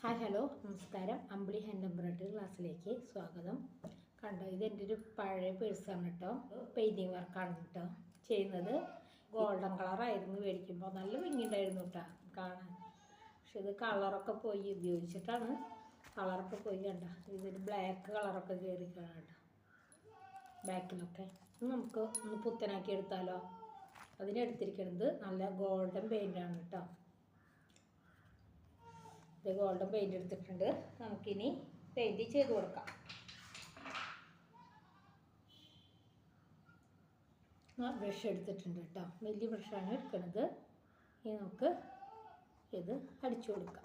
Hi hello നമസ്കാരം. അമ്പിളി hand embroidery ക്ലാസ്സിലേക്ക് സ്വാഗതം. കണ്ടോ, ഇതെൻ്റെ ഒരു പഴയ പേഴ്സാണ് കേട്ടോ. പെയിൻറ്റിങ് വർക്കാണ് കേട്ടോ ചെയ്യുന്നത്. ഗോൾഡൻ കളറായിരുന്നു മേടിക്കുമ്പോൾ, നല്ല ഭംഗിയുണ്ടായിരുന്നു കേട്ടോ കാണാൻ. പക്ഷെ ഇത് കളറൊക്കെ പോയി, ഉപയോഗിച്ചിട്ടാണ് കളറൊക്കെ പോയി. കണ്ട, ഇതിന് ബ്ലാക്ക് കളറൊക്കെ കയറി കേട്ടോ ബാക്കിലൊക്കെ. നമുക്ക് ഒന്ന് പുത്തനാക്കി എടുത്താലോ. അതിനെടുത്തിരിക്കുന്നത് നല്ല ഗോൾഡൻ പെയിൻ്റാണ് കേട്ടോ. ഗോൾഡൻ പെയിൻറ് എടുത്തിട്ടുണ്ട്. നമുക്കിനി പെയിൻറ് ചെയ്ത് കൊടുക്കാം. ബ്രഷ് എടുത്തിട്ടുണ്ട് കേട്ടോ, വലിയ ബ്രഷാണ് എടുക്കുന്നത്. ഇനി നമുക്ക് ഇത് അടിച്ചു കൊടുക്കാം.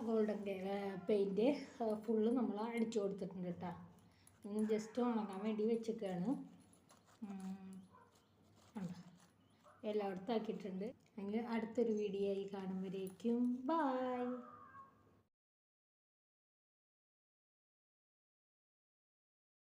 ഗോൾഡൻ പെയിൻറ്റ് ഫുള്ള് നമ്മൾ അടിച്ചു കൊടുത്തിട്ടുണ്ട് കേട്ടോ. ജസ്റ്റ് ഉണങ്ങാൻ വേണ്ടി വെച്ചേക്കാണ്. എല്ലായിടത്തും ആക്കിയിട്ടുണ്ട്. അങ്ങനെ അടുത്തൊരു വീഡിയോ ആയി കാണുമ്പോഴേക്കും ബായ്.